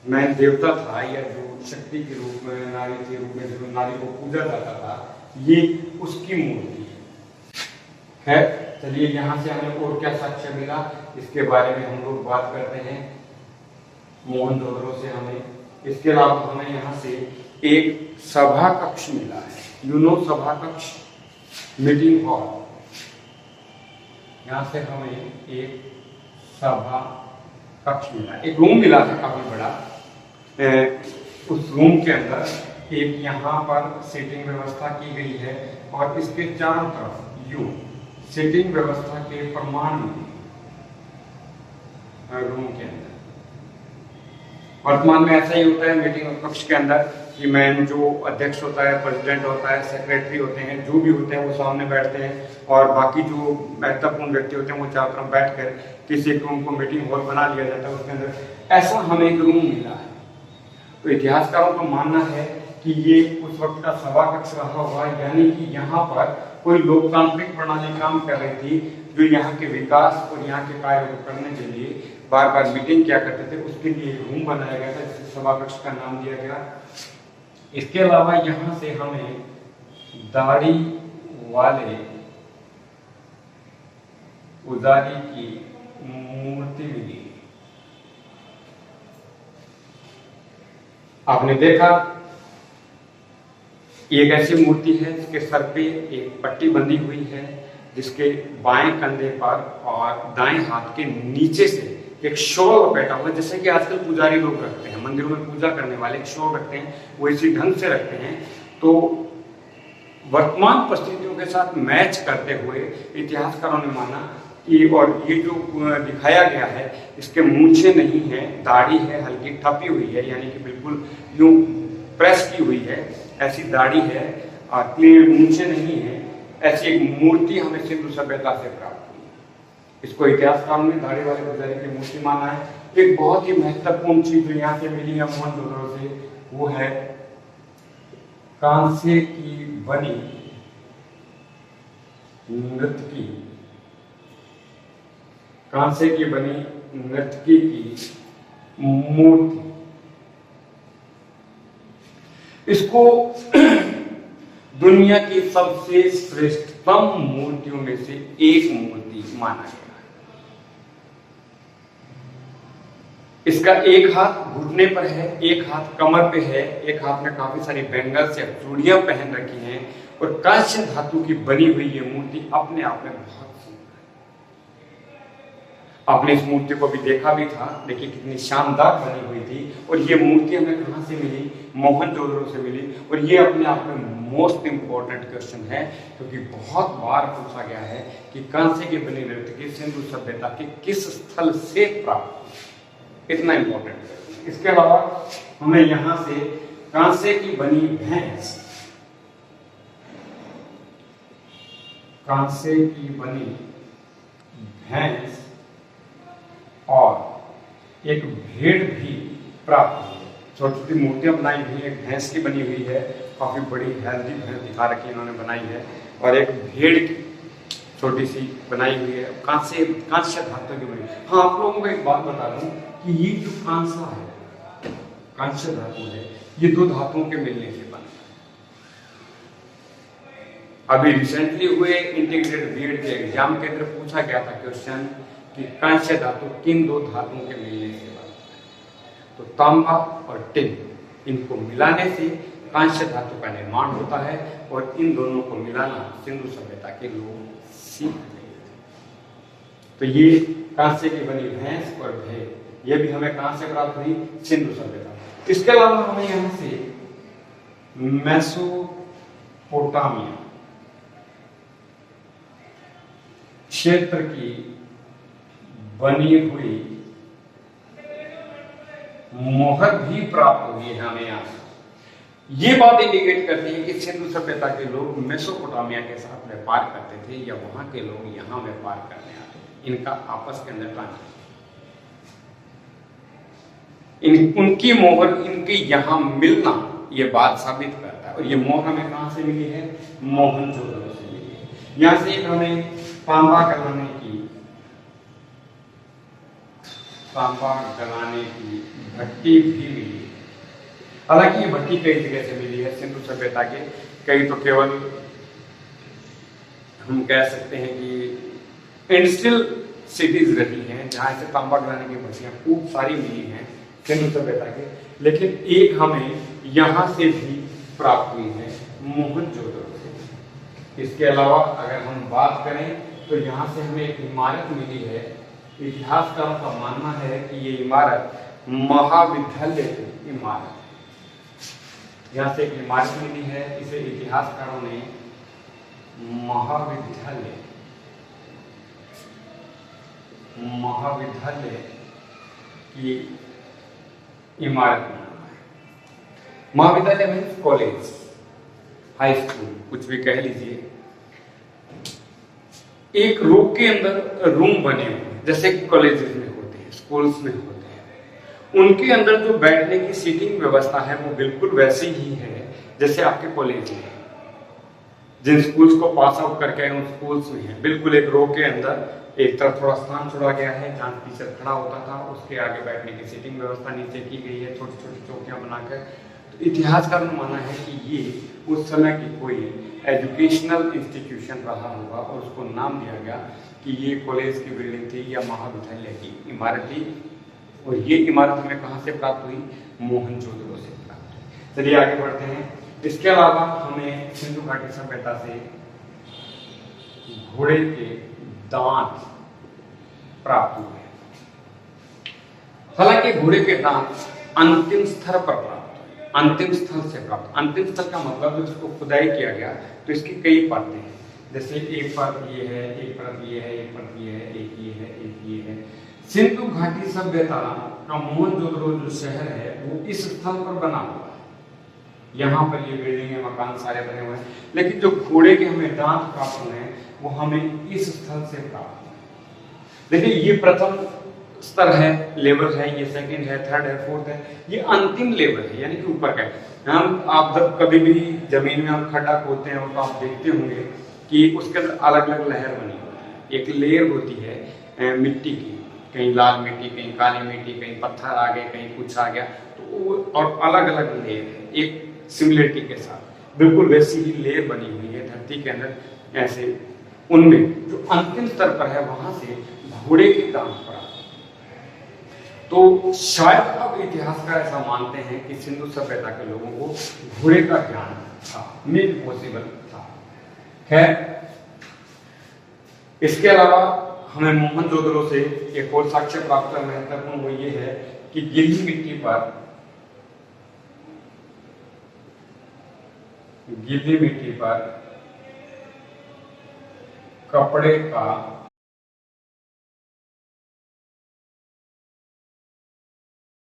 मैं देवता था या जो शक्ति के रूप में, नारी के रूप में जो नारी को पूजा जाता था, ये उसकी मूर्ति है। खैर चलिए, यहाँ से हमें और क्या साक्ष्य मिला इसके बारे में हम लोग बात करते हैं मोहनजोदड़ो से हमें। इसके अलावा हमें यहाँ से एक सभा कक्ष मिला है, सभा कक्ष, मीटिंग हॉल। यहाँ से हमें एक सभा कक्ष मिला, एक रूम मिला था काफी बड़ा। उस रूम के अंदर एक यहाँ पर सीटिंग व्यवस्था की गई है और इसके चारों तरफ यूं सीटिंग व्यवस्था के प्रमाण रूम के अंदर। वर्तमान में ऐसा ही होता है मीटिंग कक्ष के अंदर कि मैन जो अध्यक्ष होता है, प्रेसिडेंट होता है, सेक्रेटरी होते हैं, जो भी होते हैं वो सामने बैठते हैं और बाकी जो महत्वपूर्ण व्यक्ति होते हैं वो चारों तरफ बैठकर किसी एक रूम को मीटिंग हॉल बना लिया जाता है। उसके अंदर ऐसा हमें एक रूम मिला है। तो इतिहासकारों का मानना है कि ये उस वक्त का सभा कक्ष रहा हुआ, यानी कि यहाँ पर कोई लोकतांत्रिक प्रणाली काम कर रही थी जो यहाँ के विकास और यहाँ के कार्य को करने के लिए बार बार मीटिंग किया करते थे। उसके लिए रूम बनाया गया था जिसे सभा कक्ष का नाम दिया गया। इसके अलावा यहाँ से हमें दाढ़ी वाले पुजारी की मूर्ति मिली। आपने देखा एक ऐसी मूर्ति है जिसके सर पे एक पट्टी बंधी हुई है, जिसके बाएं कंधे पर और दाएं हाथ के नीचे से एक शॉल लपेटा हुआ है, जैसे कि आजकल पुजारी लोग रखते हैं, मंदिरों में पूजा करने वाले एक शॉल रखते हैं, वो इसी ढंग से रखते हैं। तो वर्तमान परिस्थितियों के साथ मैच करते हुए इतिहासकारों ने माना कि, और ये जो दिखाया गया है इसके मूंछें नहीं है, दाढ़ी है, हल्की ठपी हुई है, यानी कि बिल्कुल यूं प्रेस की हुई है, ऐसी दाढ़ी है और क्लियर मूंछें नहीं है। ऐसी एक मूर्ति हमें सिंधु सभ्यता से प्राप्त हुई। इसको इतिहासकारों ने दाढ़ी वाले पुजारी की मूर्ति माना है। एक बहुत ही महत्वपूर्ण चीज जो यहाँ से मिली है मोहनजोदड़ो से, वो है कांसे की बनी नर्तकी, कांसे की बनी नर्तकी की मूर्ति। इसको दुनिया की सबसे श्रेष्ठतम मूर्तियों में से एक मूर्ति माना गया। इसका एक हाथ घुटने पर है, एक हाथ कमर पे है, एक हाथ में काफी सारी बैंगल्स या चूड़ियां पहन रखी हैं और कांस्य धातु की बनी हुई ये मूर्ति अपने आप में बहुत आपने इस मूर्ति को भी देखा भी था, देखिए कितनी शानदार बनी हुई थी। और ये मूर्ति हमें कहां से मिली? मोहनजोदड़ो से मिली। और ये अपने आप में मोस्ट इंपॉर्टेंट क्वेश्चन है, क्योंकि बहुत बार पूछा गया है कि कांसे की बनी नर्तकी सिंधु सभ्यता के किस स्थल से प्राप्त, इतना इंपॉर्टेंट क्वेश्चन। इसके अलावा हमें यहां से कांसे की बनी भैंस, कांसे की बनी भैंस और एक भेड़ भी प्राप्त हुई है। छोटी छोटी मूर्तियां बनाई हुई है, एक भैंस की बनी हुई है, काफी बड़ी हेल्दी भैंस दिखा रखी इन्होंने बनाई है, और एक भेड़ की छोटी सी बनाई हुई है, कांस्य धातु की बनी। हाँ, आप लोगों को एक बात बता दूं कि ये जो कांसा है, कांस्य धातु है, ये दो धातुओं के मिलने से बना। अभी रिसेंटली हुए इंटीग्रेटेड बीएड के एग्जाम के अंदर पूछा गया था क्वेश्चन कि कांस्य धातु किन दो धातुओं के मिलने से बनता है? तो तांबा और टिन, इनको मिलाने से कांस्य धातु का निर्माण होता है, और इन दोनों को मिलाना सिंधु सभ्यता के लोग सीख गए थे। तो ये कांसे की बनी भैंस और भेड़, ये भी हमें कहां से प्राप्त हुई? सिंधु सभ्यता। इसके अलावा हमें यहां से मेसोपोटामिया क्षेत्र की बनी हुई मोहर भी प्राप्त हुई है हमें यहां से। ये बात इंडिकेट करती है कि सिंधु सभ्यता के लोग मेसोपोटामिया के साथ व्यापार करते थे, या वहां के लोग यहां व्यापार करने आते थे। इनका आपस के अंदर ट्रांसफर, उनकी मोहर इनके यहां मिलना ये बात साबित करता है। और ये मोहर हमें कहां से मिली है? मोहनजोदड़ो से मिली है। यहां से एक हमें तांबा गलाने की भट्टी भी मिली। हालांकि ये भट्टी कई जगह से मिली है सिंधु सभ्यता के, कई तो केवल हम कह सकते हैं कि इंडस्ट्रियल सिटीज रही हैं जहां से तांबा गलाने की भट्टियां खूब सारी मिली हैं सिंधु सभ्यता के, लेकिन एक हमें यहाँ से भी प्राप्त हुई है मोहनजोदड़ो से। इसके अलावा अगर हम बात करें तो यहाँ से हमें एक इमारत मिली है। इतिहासकारों का मानना है कि ये इमारत महाविद्यालय की इमारत, यहाँ से एक इमारत मिली है, इसे इतिहासकारों ने महाविद्यालय की इमारत माना है। महाविद्यालय मीन्स कॉलेज, हाई स्कूल, कुछ भी कह लीजिए। एक रो के अंदर रूम बने हुए जैसे कॉलेजेस में होते हैं, स्कूल्स में होते हैं, उनके अंदर जो बैठने की सीटिंग व्यवस्था है वो बिल्कुल वैसी ही है जैसे आपके कॉलेज में, जिन स्कूल्स को पास आउट करके उन स्कूल्स में है। बिल्कुल एक रो के अंदर एक तरफ थोड़ा स्थान छोड़ा गया है जहाँ टीचर खड़ा होता था, उसके आगे बैठने की सीटिंग व्यवस्था नीचे की गई है छोटी छोटी चौकियां बनाकर। तो इतिहासकार ने माना है कि ये उस समय की कोई एजुकेशनल इंस्टीट्यूशन रहा होगा और उसको नाम दिया गया कि ये कॉलेज की बिल्डिंग थी या महाविद्यालय की इमारत थी। और ये इमारत हमें कहाँ से प्राप्त हुई? मोहनजोदड़ो से प्राप्त हुई। चलिए आगे बढ़ते हैं। इसके अलावा हमें सिंधु घाटी सभ्यता से घोड़े के दांत प्राप्त हुए। हालांकि घोड़े के दांत अंतिम स्तर पर प्राप्त हुए, अंतिम स्थल से प्राप्त। अंतिम स्थल का मतलब जब इसको खुदाई किया गया तो इसकी कई परतें हैं, जैसे एक परत ये है, एक परत ये है, एक परत ये है, एक ये है, एक ये है। सिंधु घाटी सभ्यता का मोहनजोदड़ो जो शहर है वो इस स्थल पर बना हुआ है। यहाँ पर ये बिल्डिंग मकान सारे बने हुए हैं, लेकिन जो घोड़े के हमें दांत प्राप्त हुए हैं वो हमें इस स्थल से प्राप्त हुए। देखिए ये प्रथम स्तर है, लेवल है, ये सेकंड है, थर्ड है, फोर्थ है, ये अंतिम लेवल है, यानी कि ऊपर का। हम आप जब कभी भी जमीन में हम खड्डा खोदते हैं तो आप देखते होंगे कि उसके अंदर अलग अलग लहर बनी होती है। एक लेयर होती है मिट्टी की, कहीं लाल मिट्टी, कहीं काली मिट्टी, कहीं पत्थर आ गए, कहीं कुछ आ गया, तो और अलग अलग लेयर है एक सिमिलरिटी के साथ। बिल्कुल वैसी ही लेयर बनी हुई है धरती के अंदर ऐसे। उनमें जो अंतिम स्तर पर है वहां से घोड़े के दांत प्राप्त। तो शायद अब इतिहासकार ऐसा मानते हैं कि सिंधु सभ्यता के लोगों को घोड़े का ज्ञान था, मे बी पॉसिबल था। खैर, इसके अलावा हमें मोहनजोदड़ो से एक और साक्ष्य प्राप्त महत्वपूर्ण वो ये है कि गीली मिट्टी पर कपड़े का